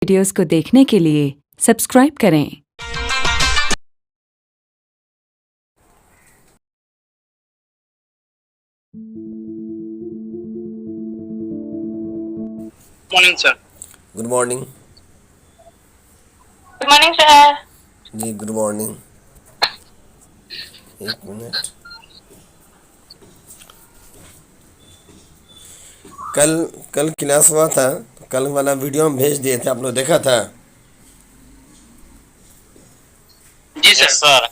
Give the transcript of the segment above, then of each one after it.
Videos को देखने के लिए सब्सक्राइब करें। Morning sir. Good morning. Good morning sir. जी गुड मॉर्निंग। एक मिनट। कल क्लास हुआ था, कल वाला वीडियो हम भेज दिए थे, आप लोग देखा था? जी सर।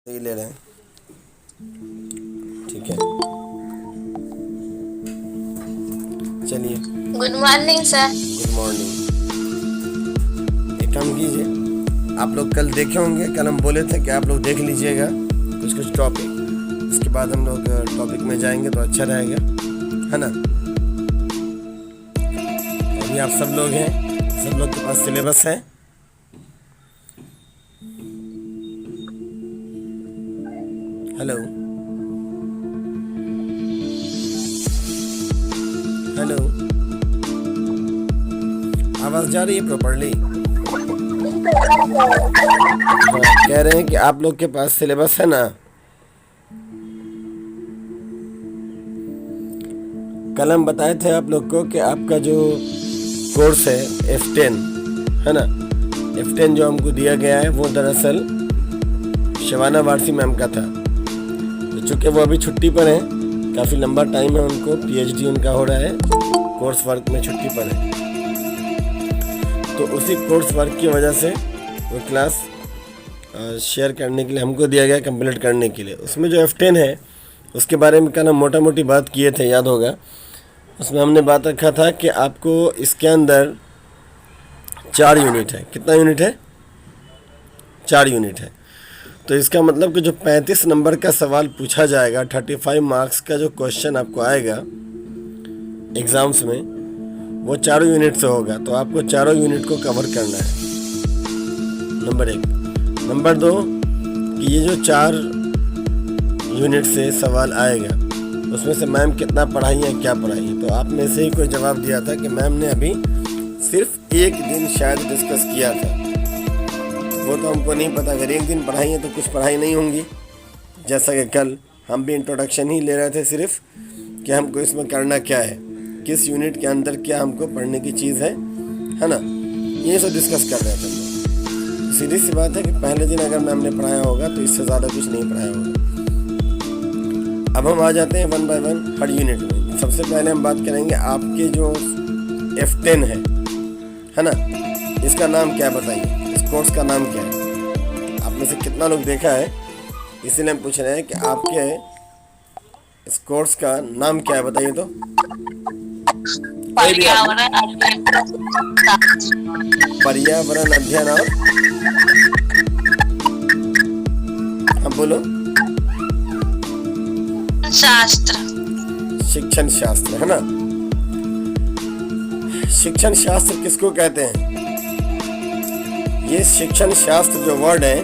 यही ले रहे हैं, ठीक है। चलिए good morning sir. Good morning. एक काम कीजिए, आप लोग कल देखे होंगे, कल हम बोले थे कि आप लोग देख लीजिएगा कुछ टॉपिक, उसके बाद हम लोग टॉपिक में जाएंगे तो अच्छा रहेगा, है ना। अभी आप सब लोग हैं, सब लोग के पास सिलेबस है। हेलो हेलो, आवाज़ जा रही है प्रॉपर्ली? कह रहे हैं कि आप लोग के पास सिलेबस है ना। कल हम बताए थे आप लोग को कि आपका जो कोर्स है F10, है ना, F10 जो हमको दिया गया है वो दरअसल शबाना वारसी मैम का था। तो चूँकि वो अभी छुट्टी पर हैं, काफ़ी लंबा टाइम है उनको, PhD उनका हो रहा है, कोर्स वर्क में छुट्टी पर है, तो उसी कोर्स वर्क की वजह से वो क्लास शेयर करने के लिए हमको दिया गया, कंप्लीट करने के लिए। उसमें जो F10 है उसके बारे में कल हम मोटा मोटी बात किए थे, याद होगा। उसमें हमने बात रखा था कि आपको इसके अंदर 4 यूनिट है। कितना यूनिट है? 4 यूनिट है। तो इसका मतलब कि जो 35 नंबर का सवाल पूछा जाएगा, 35 मार्क्स का जो क्वेश्चन आपको आएगा एग्ज़ाम्स में, वो 4 यूनिट से होगा। तो आपको 4 यूनिट को कवर करना है, नंबर 1। नंबर 2 कि ये जो 4 यूनिट से सवाल आएगा उसमें से मैम कितना पढ़ाई है, क्या पढ़ाई है। तो आप में से ही कोई जवाब दिया था कि मैम ने अभी सिर्फ एक दिन शायद डिस्कस किया था। वो तो हमको नहीं पता, अगर एक दिन पढ़ाई है तो कुछ पढ़ाई नहीं होंगी। जैसा कि कल हम भी इंट्रोडक्शन ही ले रहे थे सिर्फ, कि हमको इसमें करना क्या है, किस यूनिट के अंदर क्या हमको पढ़ने की चीज़ है ना, ये सब डिस्कस कर रहे थे। सीधी सी बात है कि पहले दिन अगर मैम ने पढ़ाया होगा तो इससे ज़्यादा कुछ नहीं पढ़ाया होगा। अब हम आ जाते हैं 1 बाय 1 हर यूनिट में। सबसे पहले हम बात करेंगे आपके जो F10 है ना, इसका नाम क्या बताइए, इस कोर्स का नाम क्या है? आप में से कितना लोग देखा है, इसीलिए हम पूछ रहे हैं कि आपके इस कोर्स का नाम क्या है, बताइए तो। पर्यावरण अध्ययन और, हाँ बोलो। शास्त्र, शिक्षण शास्त्र, है ना। शिक्षण शास्त्र किसको कहते हैं? ये शिक्षण शास्त्र जो वर्ड है,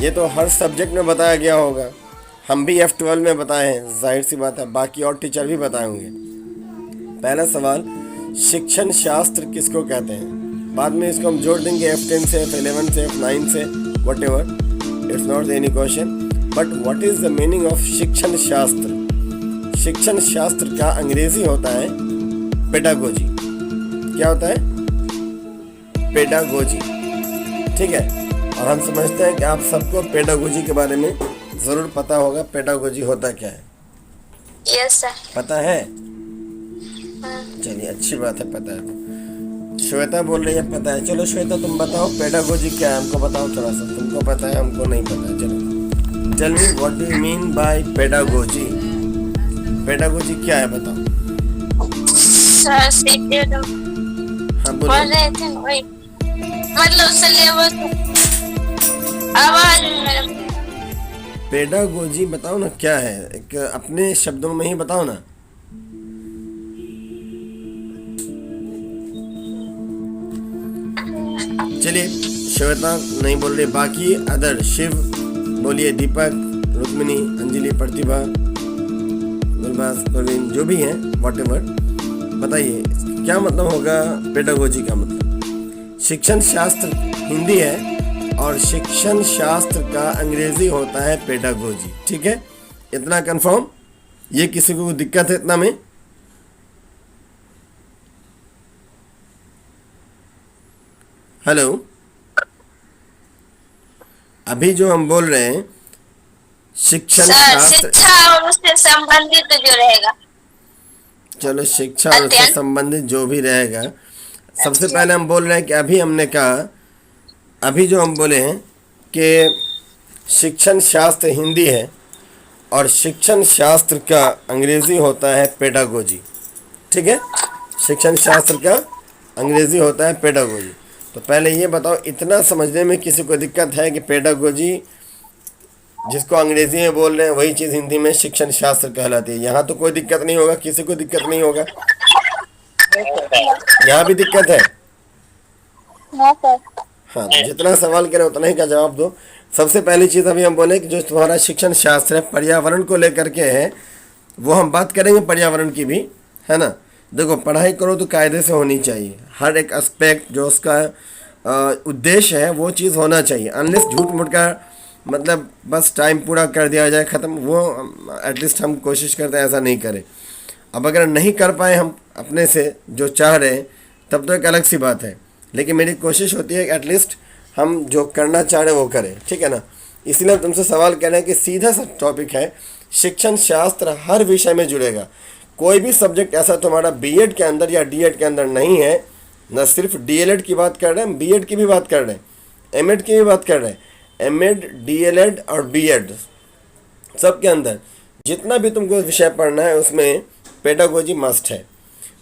ये तो हर सब्जेक्ट में बताया गया होगा। हम भी F12 में बताए हैं, जाहिर सी बात है, बाकी और टीचर भी बताए होंगे। पहला सवाल, शिक्षण शास्त्र किसको कहते हैं? बाद में इसको हम जोड़ देंगे F10 से, F11 से, F9 से, what ever, it's not any question. But what is the meaning of शिक्षण शास्त्र? शिक्षण शास्त्र का अंग्रेजी होता है पेडागोजी। क्या होता है? पेडागोजी, ठीक है। और हम समझते हैं कि आप सबको पेडागोजी के बारे में ज़रूर पता होगा। पेडागोजी होता क्या है? Yes sir. पता है? चलिए अच्छी बात है, पता है। श्वेता बोल रही है पता है। चलो श्वेता तुम बताओ पेडागोजी क्या है, हमको बताओ थोड़ा सा। तुमको पता है, हमको नहीं पता है। चलो tell me what do you mean by pedagogy? Pedagogy क्या है बताओ। सर सीधे हाँ बोलो। बोल रहे थे वही, मतलब सिलेबस आवाज मेरे। पेडागोजी बताओ ना क्या है, एक अपने शब्दों में ही बताओ ना। चलिए श्वेता नहीं बोल रही, बाकी अदर शिव बोलिए, दीपक, रुक्मिनी, अंजलि, प्रतिभा, गुलबाज, प्रवीण, जो भी हैं, वॉट एवर, बताइए क्या मतलब होगा पेडागोजी का मतलब? शिक्षण शास्त्र हिंदी है और शिक्षण शास्त्र का अंग्रेजी होता है पेडागोजी। ठीक है, इतना कंफर्म? ये किसी को दिक्कत है इतना में? हेलो, अभी जो हम बोल रहे हैं शिक्षण सर शास्त्र, शिक्षा और उससे संबंधित जो रहेगा। चलो शिक्षा और उससे अध्ययन। संबंधित जो भी रहेगा, सबसे पहले हम बोल रहे हैं कि अभी हमने कहा, अभी जो हम बोले हैं कि शिक्षण शास्त्र हिंदी है और शिक्षण शास्त्र का अंग्रेजी होता है पेडागोजी। ठीक है, शिक्षण शास्त्र का अंग्रेजी होता है पेडागोजी। तो पहले ये बताओ, इतना समझने में किसी को दिक्कत है कि पेडागोजी जिसको अंग्रेजी में बोल रहे हैं वही चीज़ हिंदी में शिक्षण शास्त्र कहलाती है? यहाँ तो कोई दिक्कत नहीं होगा, किसी को दिक्कत नहीं होगा? यहाँ भी दिक्कत है? हाँ सर। हाँ, तो जितना सवाल करें उतना ही का जवाब दो। सबसे पहली चीज़ अभी हम बोले कि जो तुम्हारा शिक्षण शास्त्र है पर्यावरण को लेकर के है, वो हम बात करेंगे पर्यावरण की भी, है ना। देखो, पढ़ाई करो तो कायदे से होनी चाहिए, हर एक एस्पेक्ट जो उसका उद्देश्य है वो चीज़ होना चाहिए। अनलेस झूठ मूठ का मतलब बस टाइम पूरा कर दिया जाए ख़त्म, वो एटलीस्ट हम कोशिश करते हैं ऐसा नहीं करें। अब अगर नहीं कर पाए हम अपने से जो चाह रहे हैं तब तो एक अलग सी बात है, लेकिन मेरी कोशिश होती है कि एटलीस्ट हम जो करना चाह रहे हैं वो करें। ठीक है ना, इसलिए हम तुमसे सवाल कर रहे हैं कि सीधा सा टॉपिक है, शिक्षण शास्त्र हर विषय में जुड़ेगा। कोई भी सब्जेक्ट ऐसा तुम्हारा बीएड के अंदर या डीएड के अंदर नहीं है, न सिर्फ डीएलएड की बात कर रहे हैं, बीएड की भी बात कर रहे हैं, एमएड की भी बात कर रहे हैं। एमएड, डीएलएड और बीएड सब के अंदर जितना भी तुमको विषय पढ़ना है उसमें पेडागोजी मस्ट है।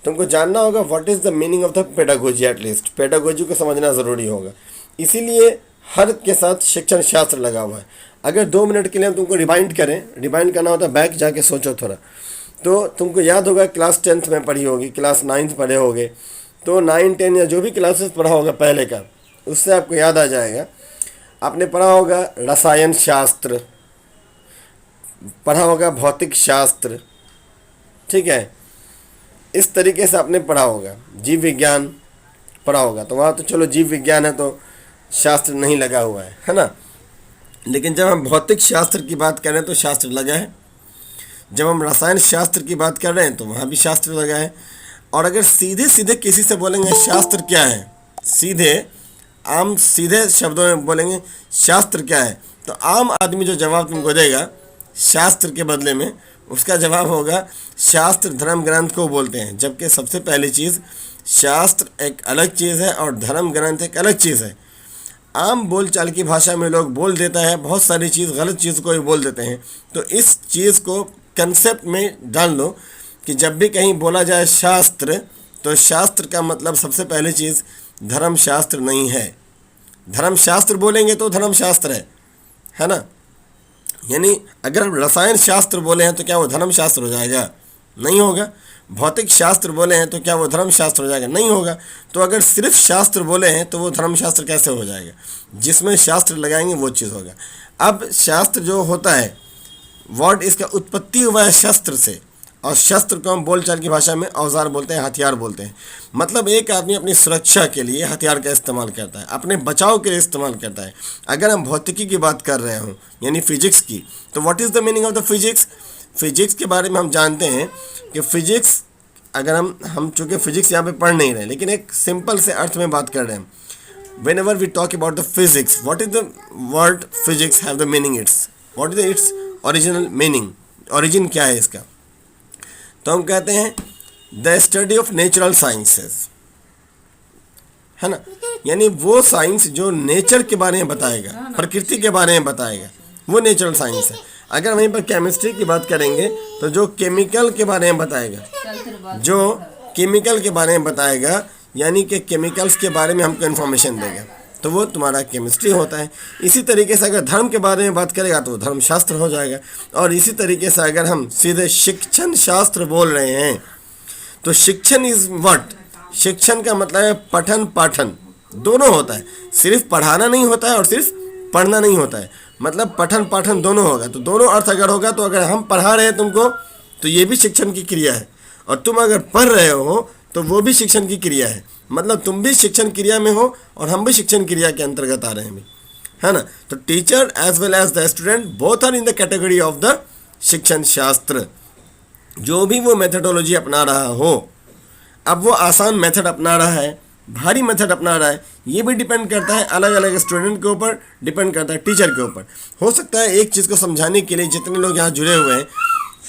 तुमको जानना होगा what is the meaning of the pedagogy, at least pedagogy को समझना ज़रूरी होगा। इसीलिए हर के साथ शिक्षण शास्त्र लगा हुआ है। अगर 2 मिनट के लिए हम तुमको रिमाइंड करें, रिमाइंड करना होता है बैक जाके सोचो थोड़ा, तो तुमको याद होगा क्लास 10th में पढ़ी होगी, क्लास 9th पढ़े होगे, तो 9, 10 या जो भी क्लासेस पढ़ा होगा पहले का, उससे आपको याद आ जाएगा। आपने पढ़ा होगा रसायन शास्त्र, पढ़ा होगा भौतिक शास्त्र, ठीक है, इस तरीके से आपने पढ़ा होगा। जीव विज्ञान पढ़ा होगा, तो वहाँ तो चलो जीव विज्ञान है तो शास्त्र नहीं लगा हुआ है ना। लेकिन जब हम भौतिक शास्त्र की बात कर रहे हैं तो शास्त्र लगा है, जब हम रसायन शास्त्र की बात कर रहे हैं तो वहाँ भी शास्त्र लगा है। और अगर सीधे सीधे किसी से बोलेंगे शास्त्र क्या है, सीधे शब्दों में बोलेंगे शास्त्र क्या है, तो आम आदमी जो जवाब तुमको देगा शास्त्र के बदले में, उसका जवाब होगा शास्त्र धर्म ग्रंथ को बोलते हैं। जबकि सबसे पहली चीज़, शास्त्र एक अलग चीज़ है और धर्म ग्रंथ एक अलग चीज़ है। आम बोलचाल की भाषा में लोग बोल देता है, बहुत सारी चीज़ गलत चीज़ को भी बोल देते हैं। तो इस चीज़ को कंसेप्ट में डाल लो कि जब भी कहीं बोला जाए शास्त्र, तो शास्त्र का मतलब सबसे पहली चीज़ धर्म शास्त्र नहीं है। धर्म शास्त्र बोलेंगे तो धर्म शास्त्र है ना। यानी अगर रसायन शास्त्र बोले हैं तो क्या वो धर्म शास्त्र हो जाएगा? नहीं होगा। भौतिक शास्त्र बोले हैं तो क्या वो धर्म शास्त्र हो जाएगा? नहीं होगा। तो अगर सिर्फ शास्त्र बोले हैं तो वो धर्म शास्त्र कैसे हो जाएगा? जिसमें शास्त्र लगाएंगे वो चीज़ होगा। अब शास्त्र जो होता है, वर्ड इसका उत्पत्ति हुआ है शस्त्र से, और शस्त्र को हम बोलचाल की भाषा में औजार बोलते हैं, हथियार बोलते हैं। मतलब एक आदमी अपनी सुरक्षा के लिए हथियार का इस्तेमाल करता है, अपने बचाव के लिए इस्तेमाल करता है। अगर हम भौतिकी की बात कर रहे हों यानी फिजिक्स की, तो what is the meaning of the physics? Physics के बारे में हम जानते हैं कि फिजिक्स, अगर हम चूँकि फिजिक्स यहाँ पे पढ़ नहीं रहे, लेकिन एक सिंपल से अर्थ में बात कर रहे हैं। Whenever we talk about the physics, what is the word physics have the meaning its, what is its original meaning? Origin क्या है इसका? तो हम कहते हैं the study of natural sciences, है ना। यानी वो साइंस जो नेचर के बारे में बताएगा, प्रकृति के बारे में बताएगा, वो नेचुरल साइंस है। अगर वहीं पर केमिस्ट्री की बात करेंगे तो जो केमिकल के बारे में बताएगा, जो केमिकल के बारे में बताएगा, यानी कि केमिकल्स के बारे में हमको इन्फॉर्मेशन देगा, तो वो तुम्हारा केमिस्ट्री होता है। इसी तरीके से अगर धर्म के बारे में बात करेगा तो वो धर्मशास्त्र हो जाएगा। और इसी तरीके से अगर हम सीधे शिक्षण शास्त्र बोल रहे हैं तो शिक्षण इज व्हाट? शिक्षण का मतलब है पठन पाठन, दोनों होता है। सिर्फ पढ़ाना नहीं होता है और सिर्फ पढ़ना नहीं होता है, मतलब पठन पाठन दोनों होगा। तो दोनों अर्थ अगर होगा, तो अगर हम पढ़ा रहे हैं तुमको तो ये भी शिक्षण की क्रिया है, और तुम अगर पढ़ रहे हो तो वो भी शिक्षण की क्रिया है, मतलब तुम भी शिक्षण क्रिया में हो और हम भी शिक्षण क्रिया के अंतर्गत आ रहे हैं भी, है ना। तो teacher as well as the student both are in the category of the शिक्षण शास्त्र। जो भी वो मेथडोलॉजी अपना रहा हो, अब वो आसान मेथड अपना रहा है, भारी मेथड अपना रहा है, ये भी डिपेंड करता है अलग अलग स्टूडेंट के ऊपर, डिपेंड करता है टीचर के ऊपर। हो सकता है एक चीज़ को समझाने के लिए जितने लोग यहाँ जुड़े हुए हैं,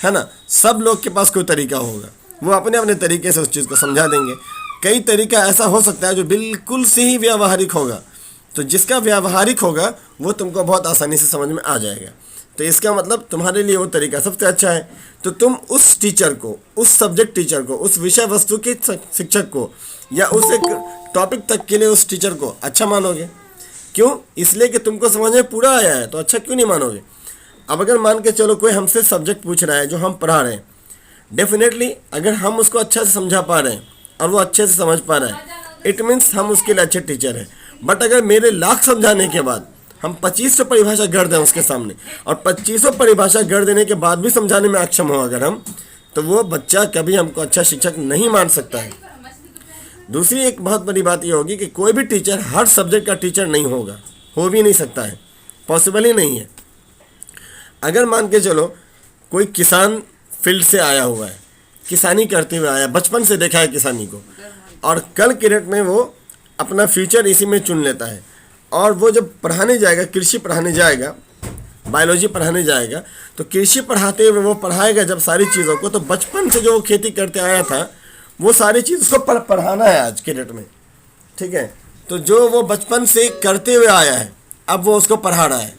है ना, सब लोग के पास कोई तरीका होगा, वो अपने अपने तरीके से उस चीज़ को समझा देंगे। कई तरीका ऐसा हो सकता है जो बिल्कुल से ही व्यावहारिक होगा, तो जिसका व्यावहारिक होगा वो तुमको बहुत आसानी से समझ में आ जाएगा। तो इसका मतलब तुम्हारे लिए वो तरीका सबसे अच्छा है। तो तुम उस टीचर को, उस सब्जेक्ट टीचर को, उस विषय वस्तु के शिक्षक को या उस एक टॉपिक तक के लिए उस टीचर को अच्छा मानोगे। क्यों? इसलिए कि तुमको समझ में पूरा आया है, तो अच्छा क्यों नहीं मानोगे। अब अगर मान के चलो कोई हमसे सब्जेक्ट पूछ रहा है जो हम पढ़ा रहे हैं, डेफिनेटली अगर हम उसको अच्छा से समझा पा रहे हैं और वो अच्छे से समझ पा रहा है, इट मीन्स हम उसके लिए अच्छे टीचर हैं। बट अगर मेरे लाख समझाने के बाद हम 2500 परिभाषा गढ़ दें उसके सामने और 2500 परिभाषा गढ़ देने के बाद भी समझाने में अक्षम हो अगर हम, तो वो बच्चा कभी हमको अच्छा शिक्षक नहीं मान सकता है। दूसरी एक बहुत बड़ी बात ये होगी कि कोई भी टीचर हर सब्जेक्ट का टीचर नहीं होगा, हो भी नहीं सकता है, पॉसिबल ही नहीं है। अगर मान के चलो कोई किसान फील्ड से आया हुआ है, किसानी करते हुए आया, बचपन से देखा है किसानी को, और कल के डेट में वो अपना फ्यूचर इसी में चुन लेता है, और वो जब पढ़ाने जाएगा, कृषि पढ़ाने जाएगा, बायोलॉजी पढ़ाने जाएगा, तो कृषि पढ़ाते हुए वो पढ़ाएगा जब सारी चीज़ों को, तो बचपन से जो वो खेती करते आया था वो सारी चीज़ उसको पढ़ाना है आज के डेट में, ठीक है। तो जो वो बचपन से करते हुए आया है अब वो उसको पढ़ा रहा है।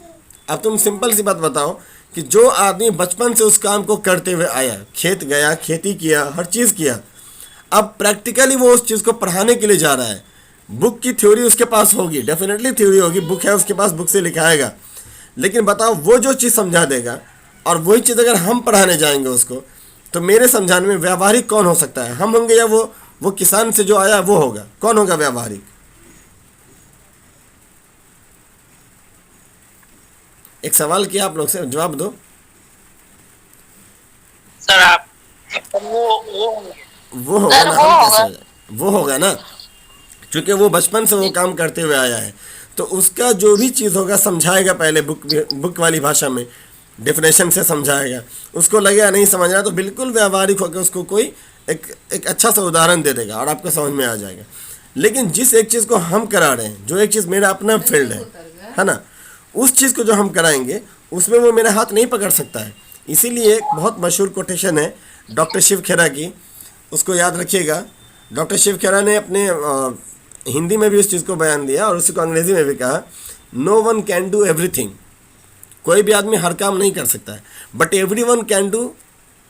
अब तुम सिंपल सी बात बताओ कि जो आदमी बचपन से उस काम को करते हुए आया, खेत गया, खेती किया, हर चीज़ किया, अब प्रैक्टिकली वो उस चीज़ को पढ़ाने के लिए जा रहा है। बुक की थ्योरी उसके पास होगी, डेफिनेटली थ्योरी होगी, बुक है उसके पास, बुक से लिखाएगा, लेकिन बताओ वो जो चीज़ समझा देगा और वही चीज़ अगर हम पढ़ाने जाएंगे उसको, तो मेरे समझाने में व्यावहारिक कौन हो सकता है? हम होंगे या वो किसान से जो आया वो होगा? कौन होगा व्यावहारिक? एक सवाल किया आप लोग से, जवाब दो। सर आप वो होगा ना, हम कैसे हो जाए? वो होगा ना, क्योंकि वो बचपन से वो काम करते हुए आया है, तो उसका जो भी चीज़ होगा समझाएगा पहले बुक वाली भाषा में, डेफिनेशन से समझाएगा। उसको लगेगा नहीं समझ रहा तो बिल्कुल व्यावहारिक होकर उसको कोई एक अच्छा सा उदाहरण दे देगा और आपको समझ में आ जाएगा। लेकिन जिस एक चीज़ को हम करा रहे हैं, जो एक चीज़ मेरा अपना फील्ड है ना, उस चीज़ को जो हम कराएंगे उसमें वो मेरा हाथ नहीं पकड़ सकता है। इसीलिए एक बहुत मशहूर कोटेशन है डॉक्टर शिव खेरा की, उसको याद रखिएगा। डॉक्टर शिव खेरा ने अपने हिंदी में भी उस चीज़ को बयान दिया और उसको अंग्रेज़ी में भी कहा, no one can do everything. कोई भी आदमी हर काम नहीं कर सकता है, but every one can do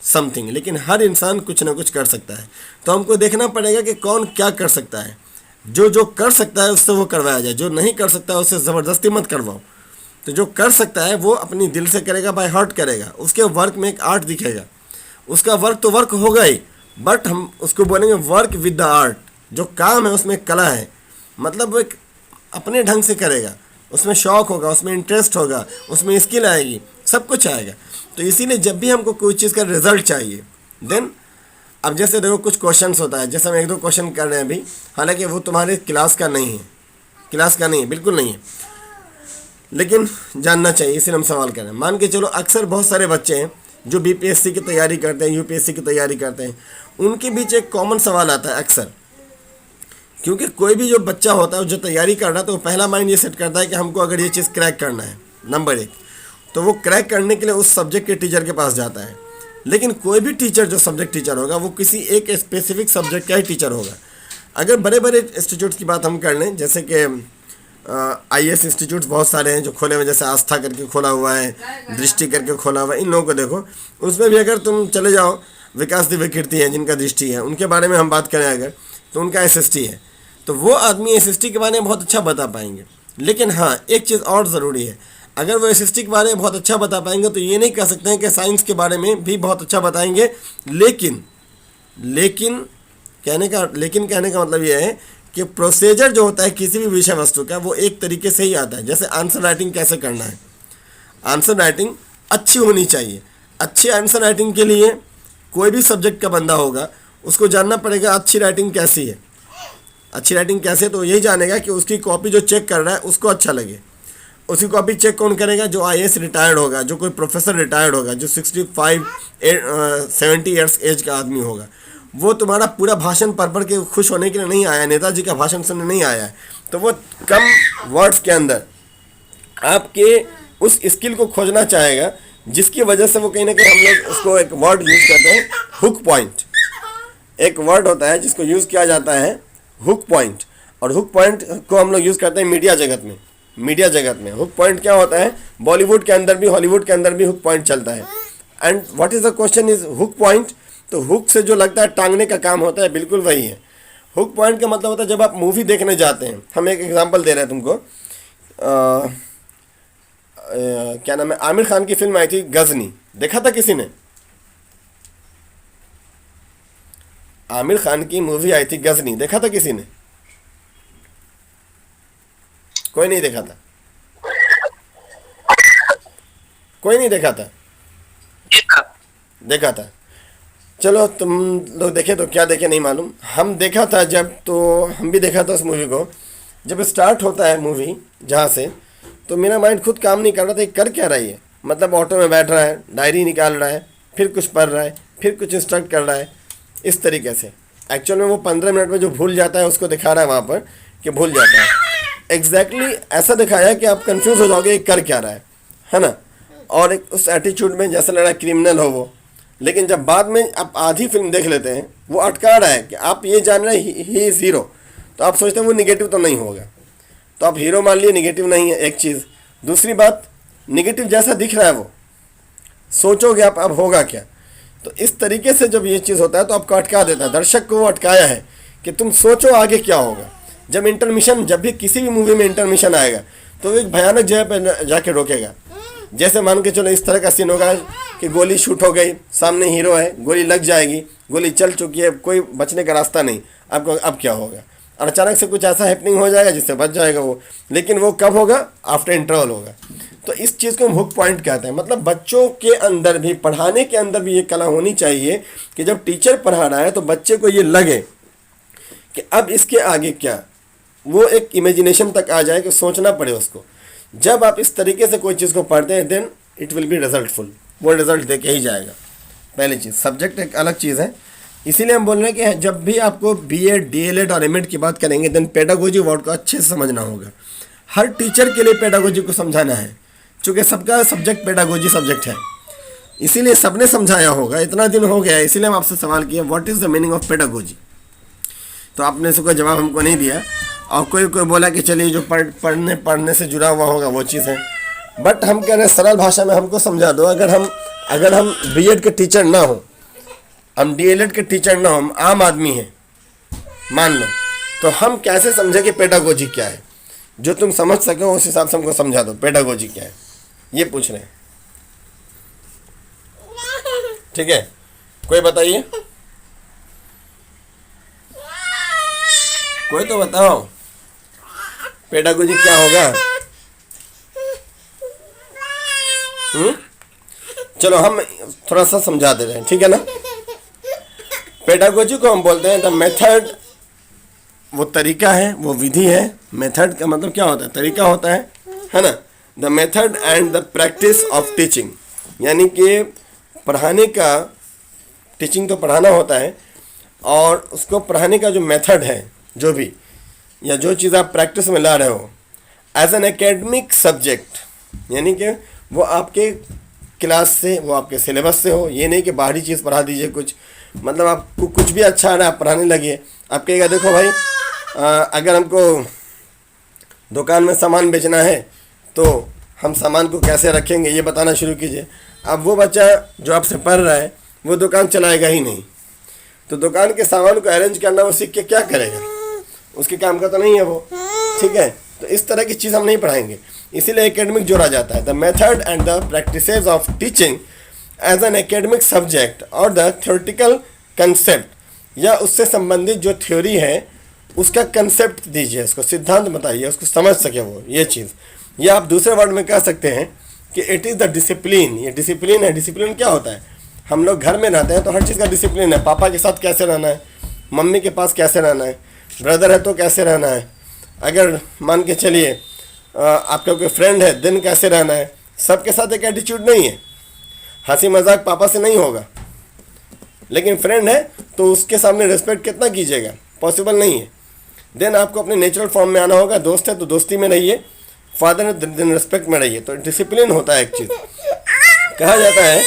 something, लेकिन हर इंसान कुछ ना कुछ कर सकता है। तो हमको देखना पड़ेगा कि कौन क्या कर सकता है। जो कर सकता है उससे वो करवाया जाए, जो नहीं कर सकता है उससे ज़बरदस्ती मत करवाओ। तो जो कर सकता है वो अपनी दिल से करेगा, बाय हार्ट करेगा, उसके वर्क में एक आर्ट दिखेगा। उसका वर्क तो वर्क होगा ही, बट हम उसको बोलेंगे वर्क विद द आर्ट। जो काम है उसमें कला है, मतलब वो एक अपने ढंग से करेगा, उसमें शौक़ होगा, उसमें इंटरेस्ट होगा, उसमें स्किल आएगी, सब कुछ आएगा। तो इसीलिए जब भी हमको कोई चीज़ का रिजल्ट चाहिए, देन अब जैसे देखो कुछ क्वेश्चंस होता है, जैसे हम 1-2 क्वेश्चन कर रहे हैं अभी, हालांकि वो तुम्हारे क्लास का नहीं है, बिल्कुल नहीं है, लेकिन जानना चाहिए, इसलिए हम सवाल कर रहे हैं। मान के चलो अक्सर बहुत सारे बच्चे हैं जो बीपीएससी की तैयारी करते हैं, यूपीएससी की तैयारी करते हैं, उनके बीच एक कॉमन सवाल आता है अक्सर, क्योंकि कोई भी जो बच्चा होता है जो तैयारी कर रहा है तो वो पहला माइंड ये सेट करता है कि हमको अगर ये चीज़ क्रैक करना है, नंबर 1, तो वो क्रैक करने के लिए उस सब्जेक्ट के टीचर के पास जाता है। लेकिन कोई भी टीचर जो सब्जेक्ट टीचर होगा वो किसी एक स्पेसिफिक सब्जेक्ट का ही टीचर होगा। अगर बड़े बड़े इंस्टीट्यूट्स की बात हम कर लें, जैसे कि IAS इंस्टीट्यूट्स बहुत सारे हैं जो खोले हुए, जैसे आस्था करके खोला हुआ है, दृष्टि करके खोला हुआ है, इन लोगों को देखो, उसमें भी अगर तुम चले जाओ, विकास दिव्य कीर्ति है जिनका दृष्टि है, उनके बारे में हम बात करें अगर, तो उनका SST है, तो वो आदमी SST के बारे में बहुत अच्छा बता पाएंगे। लेकिन हाँ, एक चीज़ और ज़रूरी है, अगर वो SST के बारे में बहुत अच्छा बता पाएंगे तो ये नहीं कह सकते हैं कि साइंस के बारे में भी बहुत अच्छा बताएंगे। लेकिन कहने का मतलब ये है कि प्रोसीजर जो होता है किसी भी विषय वस्तु का, वो एक तरीके से ही आता है। जैसे आंसर राइटिंग कैसे करना है, आंसर राइटिंग अच्छी होनी चाहिए। अच्छी आंसर राइटिंग के लिए कोई भी सब्जेक्ट का बंदा होगा उसको जानना पड़ेगा अच्छी राइटिंग कैसी है। अच्छी राइटिंग कैसे, तो यही जानेगा कि उसकी कॉपी जो चेक कर रहा है उसको अच्छा लगे। उसकी कॉपी चेक कौन करेगा? जो IAS रिटायर्ड होगा, जो कोई प्रोफेसर रिटायर्ड होगा, जो 65-70 ईयर्स एज का आदमी होगा। वो तुम्हारा पूरा भाषण पढ़ के खुश होने के लिए नहीं आया, नेताजी का भाषण सुनने नहीं आया है। तो वो कम वर्ड्स के अंदर आपके उस स्किल को खोजना चाहेगा, जिसकी वजह से वो कहीं ना कहीं हम लोग उसको एक वर्ड यूज़ करते हैं, हुक पॉइंट। एक वर्ड होता है जिसको यूज़ किया जाता है हुक पॉइंट, और हुक पॉइंट को हम लोग यूज़ करते हैं मीडिया जगत में। मीडिया जगत में हुक पॉइंट क्या होता है? बॉलीवुड के अंदर भी, हॉलीवुड के अंदर भी हुक पॉइंट चलता है। And what is the question is hook point. तो हुक से जो लगता है टांगने का काम होता है, बिल्कुल वही है। हुक पॉइंट का मतलब होता है जब आप मूवी देखने जाते हैं। हम एक एग्जांपल दे रहे हैं तुमको। क्या नाम है, आमिर खान की फिल्म आई थी गजनी, देखा था किसी ने? आमिर खान की मूवी आई थी गजनी, देखा था किसी ने? कोई नहीं देखा था, कोई नहीं देखा था, देखा था। चलो तुम लोग देखे तो क्या देखे नहीं मालूम, हम देखा था जब, तो हम भी देखा था उस मूवी को। जब स्टार्ट होता है मूवी जहाँ से, तो मेरा माइंड खुद काम नहीं कर रहा था कि कर क्या रहा है ये। मतलब ऑटो में बैठ रहा है, डायरी निकाल रहा है, फिर कुछ पढ़ रहा है, फिर कुछ इंस्ट्रक्ट कर रहा है, इस तरीके से। एक्चुअल में वो 15 मिनट में जो भूल जाता है उसको दिखा रहा है वहाँ पर कि भूल जाता है। एग्जैक्टली ऐसा दिखाया कि आप कंफ्यूज हो जाओगे कर क्या रहा है ना। और एक उस एटीट्यूड में जैसा लग रहा है क्रिमिनल हो वो। लेकिन जब बाद में आप आधी फिल्म देख लेते हैं, वो अटका रहा है कि आप ये जान रहे हैं ही इज़ हीरो, तो आप सोचते हैं वो निगेटिव तो नहीं होगा, तो आप हीरो मान लिए, निगेटिव नहीं है, एक चीज़। दूसरी बात, निगेटिव जैसा दिख रहा है वो, सोचोगे आप अब होगा क्या। तो इस तरीके से जब ये चीज़ होता है तो आपको अटका देता है। दर्शक को वो अटकाया है कि तुम सोचो आगे क्या होगा। जब इंटरमिशन, जब भी किसी भी मूवी में इंटरमिशन आएगा तो एक भयानक जगह पर जाके रोकेगा। जैसे मान के चलो इस तरह का सीन होगा कि गोली शूट हो गई, सामने हीरो है, गोली लग जाएगी, गोली चल चुकी है, कोई बचने का रास्ता नहीं, आपको अब क्या होगा। और अचानक से कुछ ऐसा हैपनिंग हो जाएगा जिससे बच जाएगा वो, लेकिन वो कब होगा? आफ्टर इंटरवल होगा। तो इस चीज़ को हम हुक पॉइंट कहते हैं। मतलब बच्चों के अंदर भी, पढ़ाने के अंदर भी ये कला होनी चाहिए कि जब टीचर पढ़ा रहा है तो बच्चे को ये लगे कि अब इसके आगे क्या, वो एक इमेजिनेशन तक आ जाए कि सोचना पड़े उसको। जब आप इस तरीके से कोई चीज़ को पढ़ते हैं, देन इट विल बी रिजल्टफुल, वो रिजल्ट दे के ही जाएगा। पहली चीज़, सब्जेक्ट एक अलग चीज़ है। इसीलिए हम बोल रहे हैं कि जब भी आपको BEd, DLEd और MAd की बात करेंगे, देन पेडागोजी वर्ड को अच्छे से समझना होगा। हर टीचर के लिए पेडागोजी को समझाना है, चूँकि सबका सब्जेक्ट पेडागोजी सब्जेक्ट है, इसीलिए सबने समझाया होगा। इतना दिन हो गया, इसीलिए हम आपसे सवाल किए what is the meaning of pedagogy. तो आपने से कोई जवाब हमको नहीं दिया, और कोई बोला कि चलिए जो पढ़ने से जुड़ा हुआ होगा वो चीज़ है। बट हम कह रहे हैं सरल भाषा में हमको समझा दो। अगर हम BEd के टीचर ना हो, हम DLEd के टीचर ना हो, हम आम आदमी हैं मान लो, तो हम कैसे समझे कि पेडागोजी क्या है? जो तुम समझ सको उस हिसाब से हमको समझा दो पेडागोजी क्या है, ये पूछ रहे हैं। ठीक है, कोई बताइए, कोई तो बताओ पेडागोजी क्या होगा। चलो हम थोड़ा सा समझा दे रहे हैं, ठीक है ना। पेडागोजी को हम बोलते हैं द मेथड, वो तरीका है, वो विधि है। मेथड का मतलब क्या होता है? तरीका होता है ना। The method and the practice of teaching, यानी कि पढ़ाने का, टीचिंग तो पढ़ाना होता है, और उसको पढ़ाने का जो मेथड है, जो भी या जो चीज़ आप प्रैक्टिस में ला रहे हो एज एन एकेडमिक सब्जेक्ट, यानी कि वो आपके क्लास से, वो आपके सिलेबस से हो। ये नहीं कि बाहरी चीज़ पढ़ा दीजिए कुछ, मतलब आपको कुछ भी अच्छा आ रहा है आप पढ़ाने लगिए। आप कहेगा देखो भाई, अगर हमको दुकान में सामान बेचना है तो हम सामान को कैसे रखेंगे ये बताना शुरू कीजिए। अब वो बच्चा जो आपसे पढ़ रहा है वो दुकान चलाएगा ही नहीं, तो दुकान के सामान को अरेंज करना वो सीख के क्या करेगा? उसके काम का तो नहीं है वो, ठीक है। तो इस तरह की चीज़ हम नहीं पढ़ाएंगे, इसीलिए एकेडमिक जोड़ा जाता है। The method and the practices of teaching as an academic subject और द थ्योरेटिकल कंसेप्ट, या उससे संबंधित जो थ्योरी है उसका कंसेप्ट दीजिए, उसको सिद्धांत बताइए, उसको समझ सके वो, ये चीज़। या आप दूसरे वर्ड में कह सकते हैं कि इट इज़ द डिसिप्लिन, ये डिसिप्लिन है। डिसिप्लिन क्या होता है? हम लोग घर में रहते हैं तो हर चीज़ का डिसिप्लिन है। पापा के साथ कैसे रहना है, मम्मी के पास कैसे रहना है, ब्रदर है तो कैसे रहना है, अगर मान के चलिए आपका कोई फ्रेंड है दिन कैसे रहना है। सबके साथ एक एटीट्यूड नहीं है, हंसी मजाक पापा से नहीं होगा, लेकिन फ्रेंड है तो उसके सामने रिस्पेक्ट कितना कीजिएगा, पॉसिबल नहीं है। देन आपको अपने नेचुरल फॉर्म में आना होगा। दोस्त है तो दोस्ती में रहिए, फादर है दिन रिस्पेक्ट में रहिए। तो डिसिप्लिन होता है एक चीज़। कहा जाता है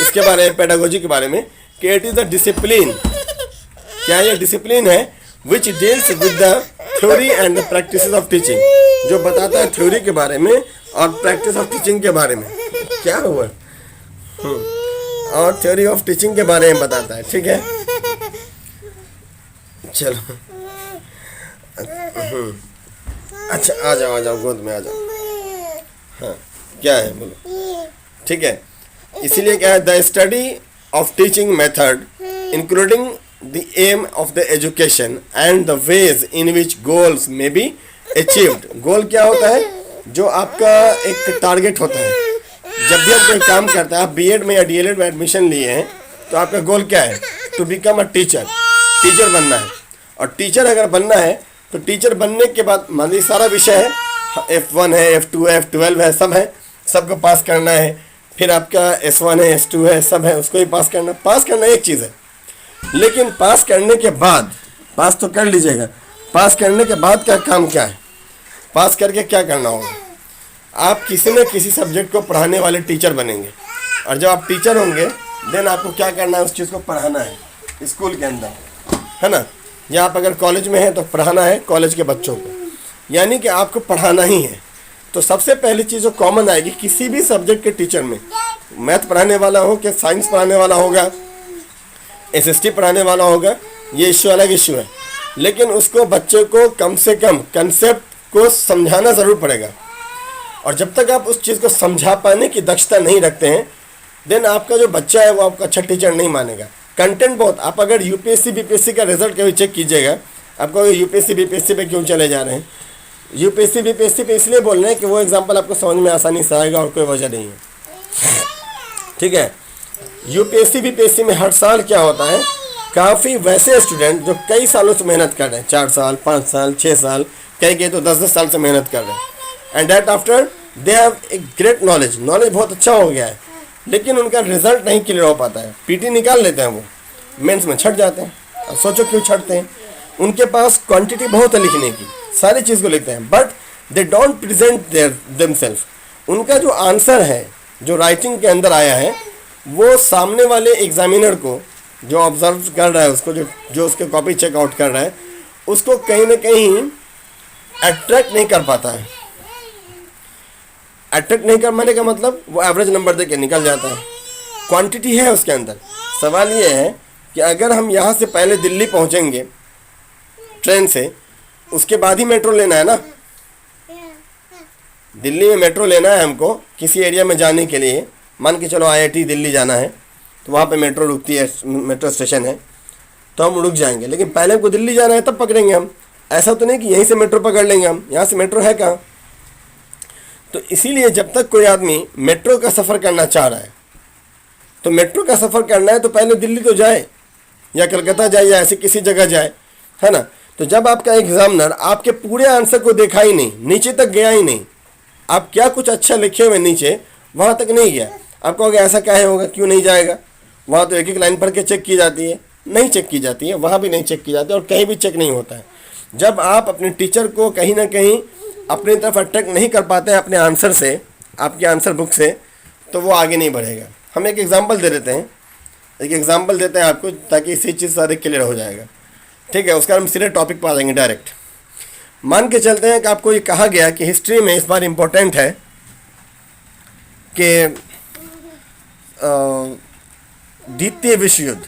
इसके बारे में, पेडागोजी के बारे में, कि इट इज़ द डिसिप्लिन। क्या ये डिसिप्लिन है which deals with the theory and the practice of teaching, जो बताता है थ्योरी के बारे में और प्रैक्टिस ऑफ टीचिंग के बारे में। क्या हुआ? और थ्योरी ऑफ टीचिंग के बारे में बताता है। ठीक है, चलो अच्छा आ जाओ गोद में आ जाओ। हाँ क्या है बोलो। ठीक है, इसीलिए क्या है, the study of teaching method including the aim of the education and the ways in which goals may be achieved. Goal क्या होता है? जो आपका एक टारगेट होता है। जब भी आप कोई काम करते हैं, आप बीएड में या डीएलएड में एडमिशन लिए हैं तो आपका गोल क्या है? To become a teacher, teacher बनना है। और टीचर अगर बनना है तो टीचर बनने के बाद मान लीजिए सारा विषय है, F1 है, F2 है, F12 है, सब है, सबको पास करना है। फिर आपका S1 है, S2 है, सब है, उसको ही पास करना। पास करना एक चीज़ है, लेकिन पास करने के बाद, पास तो कर लीजिएगा, पास करने के बाद का काम क्या है? पास करके क्या करना होगा? आप किसी न किसी सब्जेक्ट को पढ़ाने वाले टीचर बनेंगे। और जब आप टीचर होंगे देन आपको क्या करना है? उस चीज़ को पढ़ाना है स्कूल के अंदर, है ना। या आप अगर कॉलेज में हैं तो पढ़ाना है कॉलेज के बच्चों को, यानी कि आपको पढ़ाना ही है। तो सबसे पहली चीज़ जो कॉमन आएगी किसी भी सब्जेक्ट के टीचर में, मैथ पढ़ाने वाला हो कि साइंस पढ़ाने वाला होगा, एसएसटी पढ़ाने वाला होगा, ये इश्यू अलग इश्यू है, लेकिन उसको बच्चे को कम से कम कंसेप्ट को समझाना ज़रूर पड़ेगा। और जब तक आप उस चीज़ को समझा पाने की दक्षता नहीं रखते हैं देन आपका जो बच्चा है वो आपका अच्छा टीचर नहीं मानेगा। कंटेंट बहुत, आप अगर यूपीएससी बीपीएससी का रिजल्ट कभी चेक कीजिएगा, आपको यूपीएससी बीपीएससी पे क्यों चले जा रहे हैं? यूपीएससी बीपीएससी पे इसलिए बोल रहे हैं कि वो एग्जाम्पल आपको समझ में आसानी से आएगा और कोई वजह नहीं है। ठीक है, यूपीएससी बीपीएससी में हर साल क्या होता है, काफ़ी वैसे स्टूडेंट जो कई सालों से मेहनत कर रहे हैं, 4 साल 5 साल 6 साल, कई तो 10-10 साल से मेहनत कर रहे हैं, and that after they have a great knowledge बहुत अच्छा हो गया है, लेकिन उनका रिजल्ट नहीं क्लियर हो पाता है। पीटी निकाल लेते हैं, वो मेंस में छट जाते हैं। अब सोचो क्यों छटते हैं? उनके पास क्वांटिटी बहुत है लिखने की, सारी चीज़ को लिखते हैं, but they don't present themselves. उनका जो आंसर है, जो राइटिंग के अंदर आया है, वो सामने वाले एग्जामिनर को जो ऑब्जर्व कर रहा है, उसको जो उसके कॉपी चेकआउट कर रहा है, उसको कहीं ना कहीं अट्रैक्ट नहीं कर पाता है। अट्रैक्ट नहीं कर पाने का मतलब वो एवरेज नंबर दे के निकल जाता है। क्वांटिटी है उसके अंदर। सवाल ये है कि अगर हम यहाँ से पहले दिल्ली पहुँचेंगे ट्रेन से, उसके बाद ही मेट्रो लेना है ना। दिल्ली में मेट्रो लेना है हमको किसी एरिया में जाने के लिए, मान के चलो IIT दिल्ली जाना है तो वहाँ पे मेट्रो रुकती है, मेट्रो स्टेशन है, तो हम रुक जाएंगे। लेकिन पहले हमको दिल्ली जाना है तब पकड़ेंगे हम। ऐसा तो नहीं कि यहीं से मेट्रो पकड़ लेंगे हम, यहाँ से मेट्रो है कहाँ। तो इसीलिए जब तक कोई आदमी मेट्रो का सफ़र करना चाह रहा है, तो मेट्रो का सफ़र करना है तो पहले दिल्ली तो जाए या कलकत्ता जाए या ऐसी किसी जगह जाए, है ना। तो जब आपका एग्जामिनर आपके पूरे आंसर को देखा ही नहीं, नीचे तक गया ही नहीं, आप क्या कुछ अच्छा लिखे हुए नीचे वहाँ तक नहीं गया, आप कहोगे ऐसा क्या होगा, क्यों नहीं जाएगा? वहाँ तो एक एक लाइन पढ़ के चेक की जाती है, नहीं चेक की जाती है, वहाँ भी नहीं चेक की जाती है और कहीं भी चेक नहीं होता है। जब आप अपने टीचर को कहीं ना कहीं अपनी तरफ अट्रैक्ट नहीं कर पाते हैं अपने आंसर से, आपके आंसर बुक से, तो वो आगे नहीं बढ़ेगा। हम एक एग्जांपल दे देते हैं, आपको, ताकि इसी चीज़ सारे क्लियर हो जाएगा। ठीक है, उसका हम सीधे टॉपिक पर आ जाएंगे डायरेक्ट। मान के चलते हैं कि आपको ये कहा गया कि हिस्ट्री में इस बार इम्पोर्टेंट है कि द्वितीय विश्व युद्ध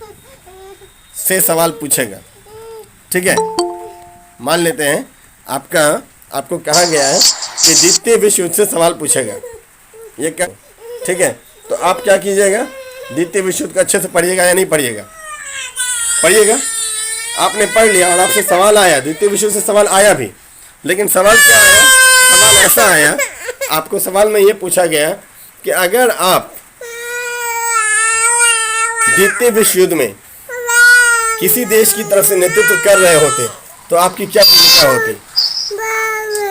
से सवाल पूछेगा। ठीक है, मान लेते हैं आपको कहा गया है कि द्वितीय विश्व युद्ध से सवाल पूछेगा, ये क्या? ठीक है, तो आप क्या कीजिएगा, द्वितीय विश्व युद्ध का अच्छे से पढ़िएगा या नहीं पढ़िएगा? पढ़िएगा। आपने पढ़ लिया और आपसे सवाल आया, द्वितीय विश्व युद्ध से सवाल आया भी, लेकिन सवाल क्या आया? सवाल ऐसा आया, आपको सवाल में ये पूछा गया कि अगर आप द्वितीय विश्व युद्ध में किसी देश की तरफ से नेतृत्व कर रहे होते तो आपकी क्या भूमिका होती?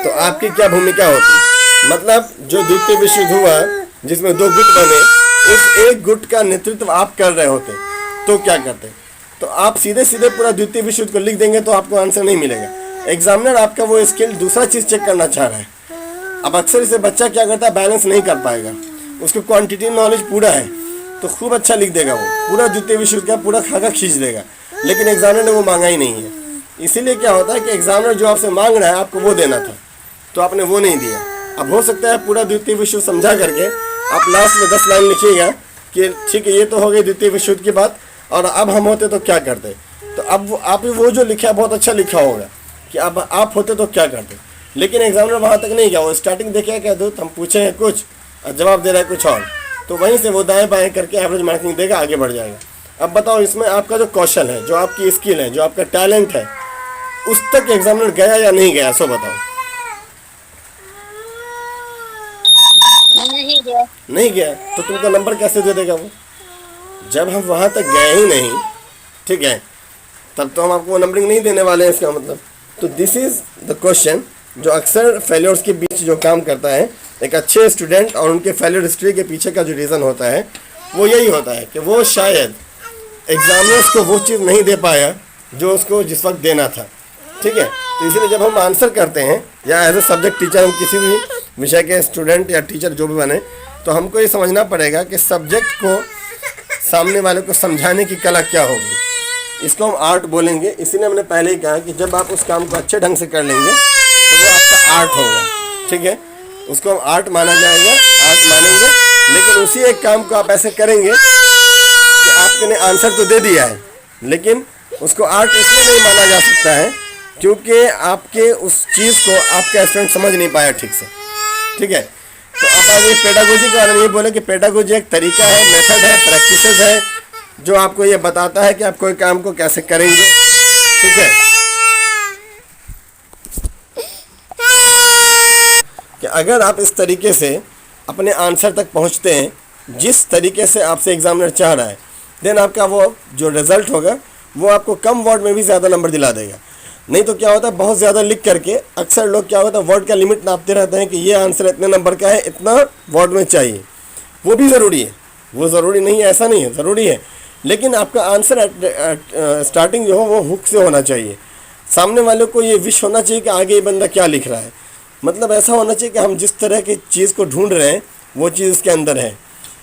तो आपकी क्या भूमिका होती? मतलब जो द्वितीय विश्व युद्ध हुआ जिसमें 2 गुट बने, उस एक गुट का नेतृत्व आप कर रहे होते तो क्या करते? तो आप सीधे सीधे पूरा द्वितीय विश्व युद्ध को लिख देंगे तो आपको आंसर नहीं मिलेगा। एग्जामिनर आपका वो स्किल दूसरा चीज़ चेक करना चाह रहा है। अब अक्सर इसे बच्चा क्या करता है, बैलेंस नहीं कर पाएगा। उसको क्वांटिटी नॉलेज पूरा है तो खूब अच्छा लिख देगा, वो पूरा द्वितीय विश्व युद्ध का पूरा खाका खींच देगा, लेकिन एग्जामिनर ने वो मांगा ही नहीं है। इसीलिए क्या होता है कि एग्जामिनर जो आपसे मांग रहा है आपको वो देना था तो आपने वो नहीं दिया। अब हो सकता है पूरा द्वितीय विश्व युद्ध समझा करके आप लास्ट में 10 लाइन लिखिएगा कि ठीक है ये तो हो गई द्वितीय विश्व युद्ध की बात, और अब हम होते तो क्या करते। तो अब आप वो जो लिखा है बहुत अच्छा लिखा होगा कि अब आप होते तो क्या करते, लेकिन एग्जामिनर वहाँ तक नहीं गया। वो स्टार्टिंग देखे क्या दोस्त हम पूछे हैं कुछ और जवाब दे रहा है कुछ और, तो वहीं से वो दाएँ बाएँ करके एवरेज मार्किंग देगा, आगे बढ़ जाएगा। अब बताओ इसमें आपका जो कौशल है, जो आपकी स्किल है, जो आपका टैलेंट है, उस तक एग्जामिनर गया या नहीं गया, सो बताओ। नहीं गया तो तुमको नंबर कैसे दे देगा वो? जब हम वहाँ तक गए ही नहीं, ठीक है, तब तो हम आपको नंबरिंग नहीं देने वाले हैं, इसका मतलब। तो दिस इज़ द क्वेश्चन जो अक्सर फेलियर्स के बीच जो काम करता है, एक अच्छे स्टूडेंट और उनके फेलियर हिस्ट्री के पीछे का जो रीज़न होता है वो यही होता है कि वो शायद एग्जामिनर्स को वो चीज़ नहीं दे पाया जो उसको जिस वक्त देना था, ठीक है। तो इसलिए जब हम आंसर करते हैं या एज ए सब्जेक्ट टीचर, हम किसी भी विषय के स्टूडेंट या टीचर जो भी बने, तो हमको ये समझना पड़ेगा कि सब्जेक्ट को सामने वाले को समझाने की कला क्या होगी। इसको हम आर्ट बोलेंगे। इसीलिए हमने पहले ही कहा कि जब आप उस काम को अच्छे ढंग से कर लेंगे तो वो आपका आर्ट होगा, ठीक है। उसको हम आर्ट माना जाएगा, आर्ट मानेंगे, लेकिन उसी एक काम को आप ऐसे करेंगे कि आपने आंसर तो दे दिया है, लेकिन उसको आर्ट इसलिए नहीं माना जा सकता है क्योंकि आपके उस चीज़ को आपका स्टूडेंट समझ नहीं पाया ठीक से, ठीक है। तो अब आप ये पेडागोजी के बारे में ये बोले कि पेडागोजी एक तरीका है, मेथड है, प्रैक्टिसेस है जो आपको ये बताता है कि आप कोई काम को कैसे करेंगे, ठीक है। कि अगर आप इस तरीके से अपने आंसर तक पहुंचते हैं जिस तरीके से आपसे एग्जामिनर चाह रहा है, देन आपका वो जो रिज़ल्ट होगा वो आपको कम वर्ड में भी ज़्यादा नंबर दिला देगा। नहीं तो क्या होता है, बहुत ज़्यादा लिख करके अक्सर लोग क्या होता है वर्ड का लिमिट नापते रहते हैं कि ये आंसर इतने नंबर का है, इतना वर्ड में चाहिए। वो भी ज़रूरी है, वो ज़रूरी नहीं है ऐसा नहीं है, ज़रूरी है, लेकिन आपका आंसर स्टार्टिंग जो हो वो हुक से होना चाहिए। सामने वाले को ये विश होना चाहिए कि आगे ये बंदा क्या लिख रहा है, मतलब ऐसा होना चाहिए कि हम जिस तरह की चीज़ को ढूंढ रहे हैं वो चीज़ उसके अंदर है।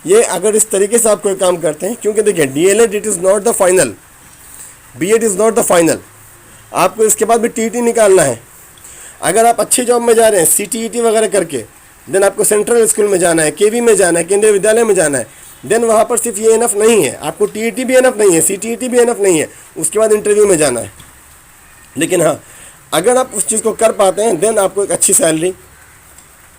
ये अगर इस तरीके से आप कोई काम करते हैं, क्योंकि देखिए DLED it is not the final, BEd is not the final, आपको इसके बाद भी TET निकालना है। अगर आप अच्छी जॉब में जा रहे हैं CTET वगैरह करके, देन आपको सेंट्रल स्कूल में जाना है, KV में जाना है, केंद्रीय विद्यालय में जाना है, देन वहाँ पर सिर्फ ये इनफ नहीं है, आपको TET भी इनफ नहीं है, CTET भी इनफ नहीं है, उसके बाद इंटरव्यू में जाना है। लेकिन हाँ, अगर आप उस चीज़ को कर पाते हैं देन आपको एक अच्छी सैलरी,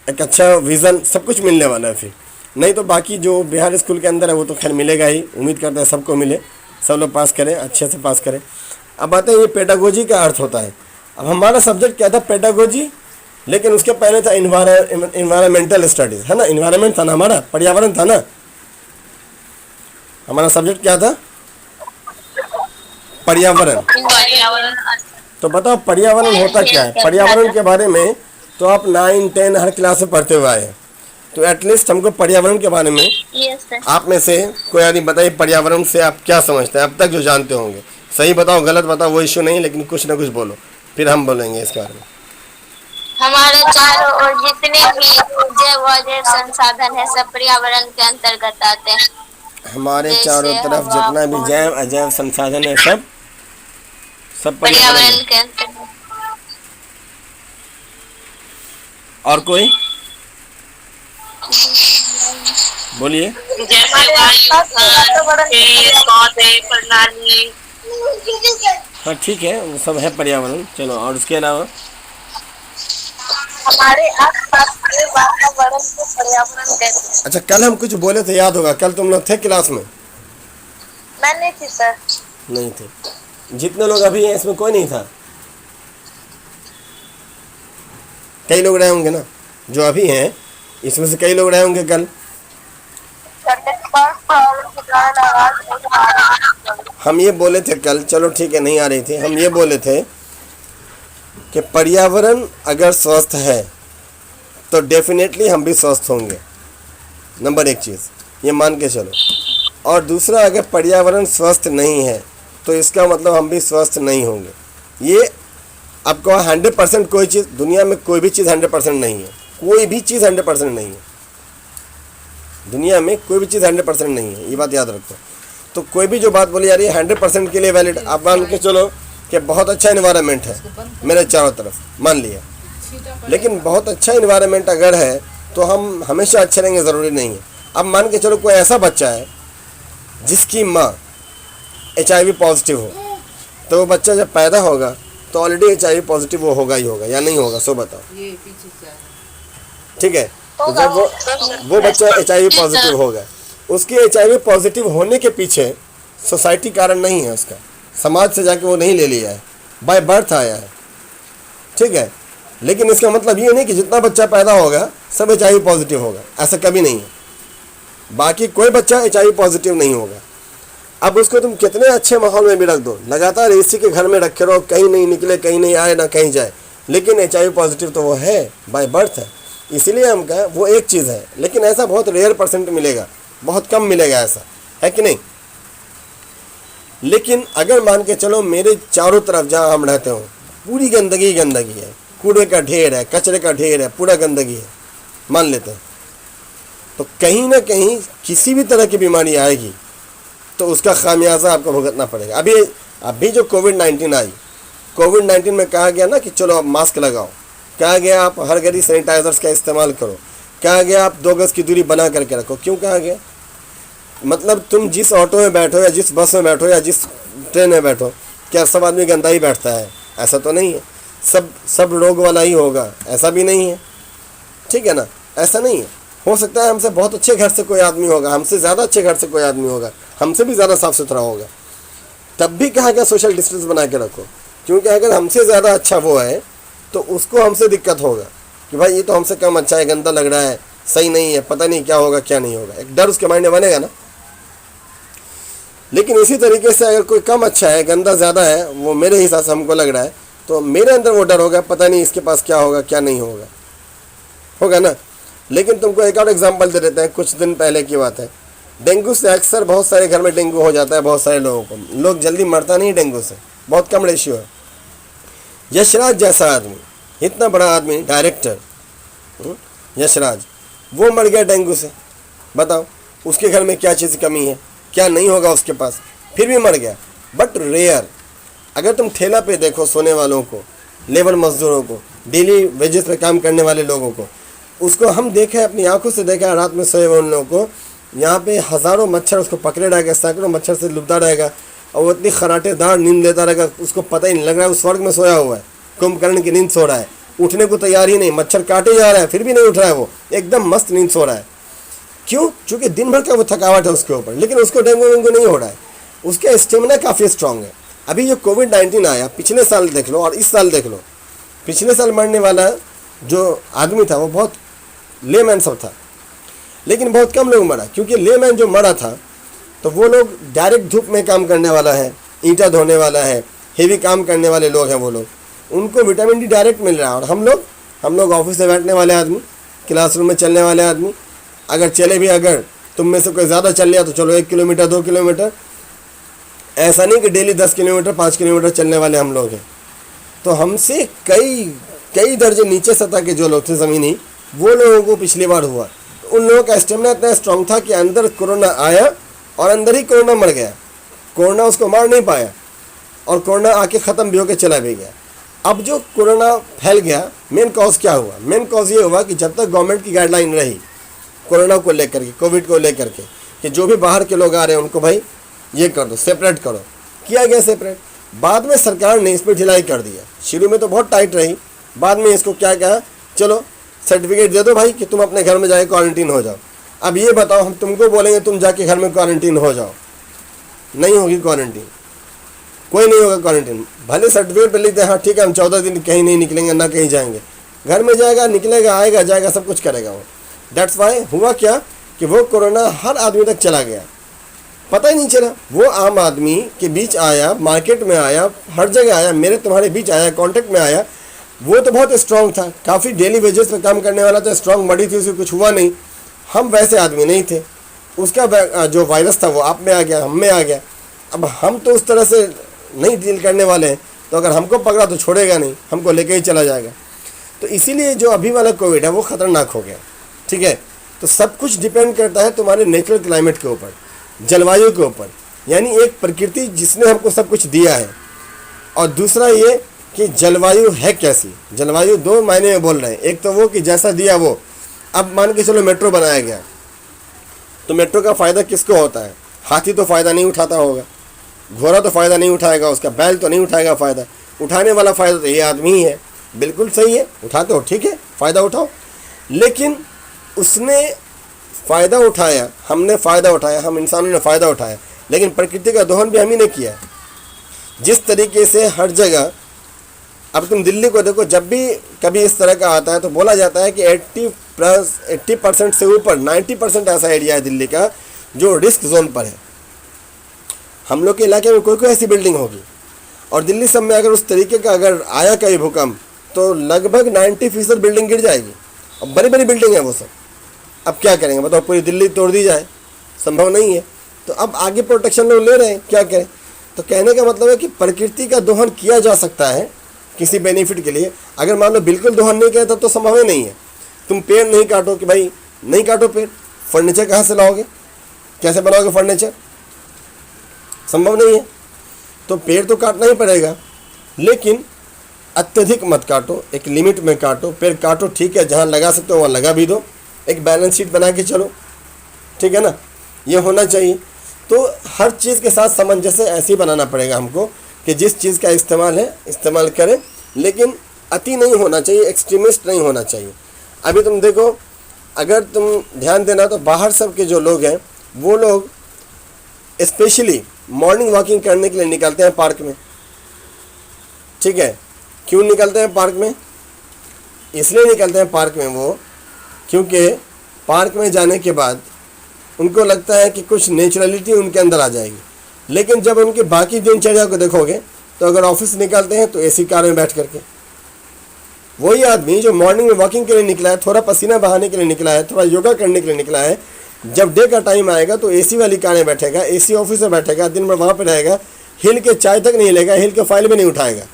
एक अच्छा विज़न, सब कुछ मिलने वाला है। फिर नहीं तो बाकी जो बिहार स्कूल के अंदर है वो तो खैर मिलेगा ही, उम्मीद करते हैं सबको मिले, सब लोग पास करें, अच्छे से पास करें। अब आते हैं ये पेडागोजी का अर्थ होता है। अब हमारा सब्जेक्ट क्या था, पेडागोजी, लेकिन उसके पहले था इन्वायरमेंटल स्टडीज़, है ना, इन्वायरमेंट था ना हमारा, पर्यावरण था ना, हमारा सब्जेक्ट क्या था, पर्यावरण। तो बताओ पर्यावरण होता क्या है। पर्यावरण के बारे में तो आप 9, 10 हर क्लास में पढ़ते हुए आए हैं, तो एटलीस्ट हमको पर्यावरण के बारे में आप में से कोई आदमी बताइए पर्यावरण से आप क्या समझते हैं अब तक जो जानते होंगे। सही बताओ गलत बताओ वो इश्यू नहीं, लेकिन कुछ ना कुछ बोलो, फिर हम बोलेंगे इसके बारे में। हमारे चारों ओर जितने भी जैव अजैव संसाधन है सब पर्यावरण के अंतर्गत आते हैं। हमारे चारों तरफ जितना भी जैव अजैव संसाधन है सब पर्यावरण के अंतर्गत। और कोई बोलिए। जैसे वायु, पेड़ पौधे, प्रणाली। हाँ ठीक है, वो सब है पर्यावरण। चलो, और उसके अलावा हमारे आसपास के वातावरण को पर्यावरण कहते हैं। अच्छा, कल हम कुछ बोले थे, याद होगा, कल तुम लोग थे क्लास में? मैं नहीं थी सर। नहीं थे। जितने लोग अभी हैं इसमें कोई नहीं था? कई लोग रहे होंगे ना, जो अभी हैं इसमें से कई लोग रहे होंगे कल। हम ये बोले थे कल, चलो ठीक है नहीं आ रही थी, हम ये बोले थे कि पर्यावरण अगर स्वस्थ है तो डेफिनेटली हम भी स्वस्थ होंगे, नंबर एक चीज़ ये मान के चलो। और दूसरा, अगर पर्यावरण स्वस्थ नहीं है तो इसका मतलब हम भी स्वस्थ नहीं होंगे। ये आपको 100% कोई चीज़ दुनिया में, कोई भी चीज़ 100% नहीं है, कोई भी चीज़ 100% नहीं है दुनिया में, कोई भी चीज़ 100% नहीं है, ये बात याद रखो। तो कोई भी जो बात बोली जा रही है 100% के लिए वैलिड, आप मान के चलो कि बहुत अच्छा इन्वायरमेंट है मेरे चारों तरफ, मान लिया, लेकिन बहुत अच्छा इन्वायरमेंट अगर है तो हम हमेशा अच्छे रहेंगे ज़रूरी नहीं है। अब मान के चलो कोई ऐसा बच्चा है जिसकी माँ HIV पॉजिटिव हो, तो वो बच्चा जब पैदा होगा तो ऑलरेडी HIV पॉजिटिव वो होगा ही होगा, या नहीं होगा, सो बताओ। ठीक है, तो जब वो बच्चा HIV पॉजिटिव होगा, उसके HIV पॉजिटिव होने के पीछे सोसाइटी कारण नहीं है, उसका समाज से जाके वो नहीं ले लिया है, बाय बर्थ आया है। ठीक है, लेकिन इसका मतलब ये नहीं कि जितना बच्चा पैदा होगा सब HIV पॉजिटिव होगा, ऐसा कभी नहीं है। बाकी कोई बच्चा HIV पॉजिटिव नहीं होगा। अब उसको तुम कितने अच्छे माहौल में भी रख दो, लगातार AC के घर में रखे रहो, कहीं नहीं निकले, कहीं नहीं आए ना कहीं जाए, लेकिन HIV पॉजिटिव तो वो है, बाय बर्थ है। इसीलिए हम कहें वो एक चीज़ है, लेकिन ऐसा बहुत रेयर परसेंट मिलेगा, बहुत कम मिलेगा, ऐसा है कि नहीं। लेकिन अगर मान के चलो मेरे चारों तरफ जहाँ हम रहते हो पूरी गंदगी गंदगी है, कूड़े का ढेर है, कचरे का ढेर है, पूरा गंदगी है, मान लेते हैं, तो कहीं ना कहीं किसी भी तरह की बीमारी आएगी तो उसका खामियाजा आपको भुगतना पड़ेगा। अभी जो कोविड-19 आई, कोविड-19 में कहा गया ना कि चलो आप मास्क लगाओ, कहा गया आप हर घड़ी सैनिटाइजर्स का इस्तेमाल करो, कहा गया आप 2 गज की दूरी बना करके रखो। क्यों कहा गया? मतलब तुम जिस ऑटो में बैठो या जिस बस में बैठो या जिस ट्रेन में बैठो, क्या सब आदमी गंदा ही बैठता है? ऐसा तो नहीं है। सब रोग वाला ही होगा, ऐसा भी नहीं है। ठीक है ना, ऐसा नहीं है। हो सकता है हमसे बहुत अच्छे घर से कोई आदमी होगा, हमसे ज़्यादा अच्छे घर से कोई आदमी होगा, हमसे भी ज़्यादा साफ़ सुथरा होगा, तब भी कहा गया सोशल डिस्टेंस बना के रखो। क्योंकि अगर हमसे ज़्यादा अच्छा वो है तो उसको हमसे दिक्कत होगा कि भाई ये तो हमसे कम अच्छा है, गंदा लग रहा है, सही नहीं है, पता नहीं क्या होगा क्या नहीं होगा, एक डर उसके माइंड में बनेगा ना। लेकिन इसी तरीके से अगर कोई कम अच्छा है, गंदा ज़्यादा है, वो मेरे हिसाब से हमको लग रहा है, तो मेरे अंदर वो डर होगा, पता नहीं इसके पास क्या होगा क्या नहीं होगा, होगा ना। लेकिन तुमको एक और एग्जांपल दे देते हैं, कुछ दिन पहले की बात है। डेंगू से अक्सर बहुत सारे घर में डेंगू हो जाता है, बहुत सारे लोगों को, लोग जल्दी मरता नहीं डेंगू से, बहुत कम रेशियो है। यशराज जैसा आदमी, इतना बड़ा आदमी, डायरेक्टर यशराज, वो मर गया डेंगू से। बताओ उसके घर में क्या चीज़ कमी है, क्या नहीं होगा उसके पास, फिर भी मर गया। बट रेयर, अगर तुम ठेला पे देखो सोने वालों को, लेबर मजदूरों को, डेली वेजेस पे काम करने वाले लोगों को, उसको हम देखे, अपनी आंखों से देखा, रात में सोए हुए उन लोगों को, यहाँ पे हज़ारों मच्छर उसको पकड़े रहेगा, सैकड़ों मच्छर से लुभता रहेगा, और वो इतनी खराटेदार नींद लेता रहेगा, उसको पता ही नहीं लग रहा है, उस स्वर्ग में सोया हुआ है, कुंभकर्ण की नींद सो रहा है, उठने को तैयार ही नहीं, मच्छर काटे जा रहा है फिर भी नहीं उठ रहा है, वो एकदम मस्त नींद सो रहा है। क्यों? क्योंकि दिन भर का वो थकावट है उसके ऊपर, लेकिन उसको डेंगू वेंगू नहीं हो रहा है, उसका स्टेमिना काफ़ी स्ट्रांग है। अभी जो कोविड-19 आया, पिछले साल देख लो और इस साल देख लो, पिछले साल मरने वाला जो आदमी था वो बहुत लेमैन सब था, लेकिन बहुत कम लोग मरा, क्योंकि लेमैन जो मरा था तो वो लोग डायरेक्ट धूप में काम करने वाला है, ईंटा धोने वाला है, हेवी काम करने वाले लोग हैं, वो लोग, उनको विटामिन डी डायरेक्ट मिल रहा है। और हम लोग ऑफिस से बैठने वाले आदमी, क्लासरूम में चलने वाले आदमी, अगर चले भी, अगर तुम में से कोई ज़्यादा चल लिया तो चलो 1 किलोमीटर 2 किलोमीटर, ऐसा नहीं कि डेली 10 किलोमीटर 5 किलोमीटर चलने वाले हम लोग हैं। तो हमसे कई दर्जे नीचे सतह के जो लोग थे ज़मीनी, वो लोगों को पिछली बार हुआ, तो उन लोगों का स्टेमिना इतना स्ट्रांग था कि अंदर कोरोना आया और अंदर ही कोरोना मर गया, कोरोना उसको मार नहीं पाया, और कोरोना आके ख़त्म भी होकर चला भी गया। अब जो कोरोना फैल गया, मेन कॉज क्या हुआ? मेन कॉज ये हुआ कि जब तक गवर्नमेंट की गाइडलाइन रही कोरोना को लेकर के, कोविड को लेकर के, कि जो भी बाहर के लोग आ रहे हैं उनको भाई ये कर दो, सेपरेट करो, किया गया सेपरेट। बाद में सरकार ने इस पर ढिलाई कर दिया, शुरू में तो बहुत टाइट रही, बाद में इसको क्या कहा, चलो सर्टिफिकेट दे दो भाई कि तुम अपने घर में जाके क्वारंटीन हो जाओ। अब ये बताओ, हम तुमको बोलेंगे तुम जाके घर में क्वारंटीन हो जाओ, नहीं होगी क्वारंटीन, कोई नहीं होगा क्वारंटीन। भले सर्टिफिकेट पर लिख दे, हाँ ठीक है हम 14 दिन कहीं नहीं निकलेंगे, ना कहीं जाएंगे, घर में जाएगा, निकलेगा, आएगा, जाएगा, सब कुछ करेगा वो। दैट्स वाई हुआ क्या कि वो कोरोना हर आदमी तक चला गया, पता ही नहीं चला। वो आम आदमी के बीच आया, मार्केट में आया, हर जगह आया, मेरे तुम्हारे बीच आया, कांटेक्ट में आया। वो तो बहुत स्ट्रांग था, काफ़ी डेली वेजेस पे काम करने वाला था, स्ट्रांग बॉडी थी, उसे कुछ हुआ नहीं। हम वैसे आदमी नहीं थे, उसका जो वायरस था वो आप में आ गया, हम में आ गया। अब हम तो उस तरह से नहीं डील करने वाले हैं, तो अगर हमको पकड़ा तो छोड़ेगा नहीं, हमको लेके ही चला जाएगा। तो इसीलिए जो अभी वाला कोविड है वो ख़तरनाक हो गया, ठीक है। तो सब कुछ डिपेंड करता है तुम्हारे नेचुरल क्लाइमेट के ऊपर, जलवायु के ऊपर, यानी एक प्रकृति जिसने हमको सब कुछ दिया है। और दूसरा ये कि जलवायु है कैसी। जलवायु दो मायने में बोल रहे हैं, एक तो वो कि जैसा दिया वो। अब मान के चलो मेट्रो बनाया गया, तो मेट्रो का फ़ायदा किसको होता है? हाथी तो फ़ायदा नहीं उठाता होगा, घोड़ा तो फ़ायदा नहीं उठाएगा, उसका बैल तो नहीं उठाएगा फ़ायदा। उठाने वाला फ़ायदा तो ये आदमी ही है। बिल्कुल सही है, उठाते हो, ठीक है, फ़ायदा उठाओ। लेकिन उसने फ़ायदा उठाया, हमने फ़ायदा उठाया, हम इंसानों ने फ़ायदा उठाया, लेकिन प्रकृति का दोहन भी हम ही ने किया। जिस तरीके से हर जगह, अब तुम दिल्ली को देखो, जब भी कभी इस तरह का आता है तो बोला जाता है कि 80% से ऊपर 90% ऐसा एरिया है दिल्ली का जो रिस्क जोन पर है। हम लोग के इलाके में कोई कोई ऐसी बिल्डिंग होगी, और दिल्ली सब में अगर उस तरीके का अगर आया कभी भूकंप तो लगभग 90% बिल्डिंग गिर जाएगी। अब बड़ी बड़ी बिल्डिंग है वो सब, अब क्या करेंगे बताओ? पूरी दिल्ली तोड़ दी जाए, संभव नहीं है। तो अब आगे प्रोटेक्शन लोग ले रहे हैं, क्या करें? तो कहने का मतलब है कि प्रकृति का दोहन किया जा सकता है किसी बेनिफिट के लिए। अगर मान लो बिल्कुल दोहन नहीं किया तब तो संभव ही नहीं है। तुम पेड़ नहीं काटो कि भाई नहीं काटो पेड़, फर्नीचर कहाँ से लाओगे? कैसे बनाओगे फर्नीचर? संभव नहीं है। तो पेड़ तो काटना ही पड़ेगा, लेकिन अत्यधिक मत काटो, एक लिमिट में काटो। पेड़ काटो, ठीक है, जहाँ लगा सकते हो वहाँ लगा भी दो, एक बैलेंस शीट बना के चलो, ठीक है ना, ये होना चाहिए। तो हर चीज़ के साथ सामंजस्य ऐसे ही बनाना पड़ेगा हमको कि जिस चीज़ का इस्तेमाल है इस्तेमाल करें, लेकिन अति नहीं होना चाहिए, एक्सट्रीमिस्ट नहीं होना चाहिए। अभी तुम देखो, अगर तुम ध्यान देना तो बाहर सब के जो लोग हैं वो लोग स्पेशली मॉर्निंग वॉकिंग करने के लिए निकलते हैं पार्क में, ठीक है। क्यों निकलते हैं पार्क में? इसलिए निकलते हैं पार्क में वो, क्योंकि पार्क में जाने के बाद उनको लगता है कि कुछ नेचुरलिटी उनके अंदर आ जाएगी। लेकिन जब उनकी बाकी दिनचर्या को देखोगे तो अगर ऑफिस निकलते हैं तो एसी कार में बैठ करके, वही आदमी जो मॉर्निंग में वॉकिंग के लिए निकला है, थोड़ा पसीना बहाने के लिए निकला है, थोड़ा योगा करने के लिए निकला है, जब डे का टाइम आएगा तो एसी वाली कार में बैठेगा, एसी ऑफिस में बैठेगा, दिन भर वहाँ पर रहेगा, हिल के चाय तक नहीं लेगा, हिल के फाइल भी नहीं उठाएगा।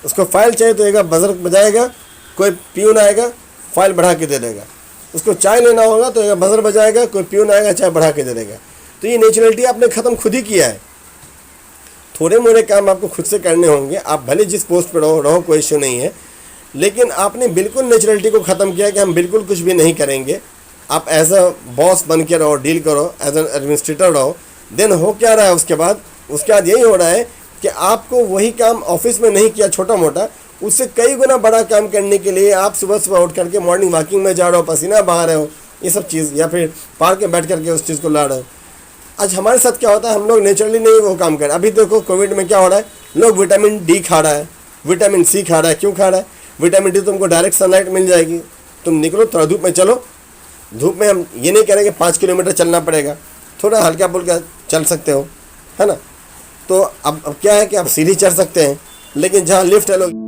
उसको फाइल चाहिए तो एक बजर बजाएगा, कोई प्यून आएगा फाइल बढ़ा के दे देगा। उसको चाय लेना होगा तो एक बजर बजाएगा, कोई प्यून आएगा चाय बढ़ा के दे देगा। तो ये नेचुरलिटी आपने ख़त्म खुद ही किया है। थोड़े मोड़े काम आपको खुद से करने होंगे, आप भले जिस पोस्ट पर रहो कोई इश्यू नहीं है, लेकिन आपने बिल्कुल नेचुरलिटी को ख़त्म किया कि हम बिल्कुल कुछ भी नहीं करेंगे। आप एज अ बॉस बन के रहो, डील करो, एज एन एडमिनिस्ट्रेटर रहो। देन हो क्या रहा है उसके बाद यही हो रहा है कि आपको वही काम ऑफिस में नहीं किया छोटा मोटा, उससे कई गुना बड़ा काम करने के लिए आप सुबह सुबह उठ करके मॉर्निंग वॉकिंग में जा रहे हो, पसीना बहा रहे हो, ये सब चीज़, या फिर पार्क में बैठ करके उस चीज़ को ला रहे हो। आज हमारे साथ क्या होता है, हम लोग नेचुरली नहीं वो काम करें। अभी देखो कोविड में क्या हो रहा है, लोग विटामिन डी खा रहा है, विटामिन सी खा रहा है। क्यों खा रहा है? विटामिन डी तुमको डायरेक्ट सनलाइट मिल जाएगी, तुम निकलो थोड़ा धूप में चलो। धूप में हम ये नहीं करेंगे 5 किलोमीटर चलना पड़ेगा, थोड़ा हल्का फुल्का चल सकते हो, है ना। तो अब क्या है कि आप सीढ़ी चढ़ सकते हैं, लेकिन जहाँ लिफ्ट है लोग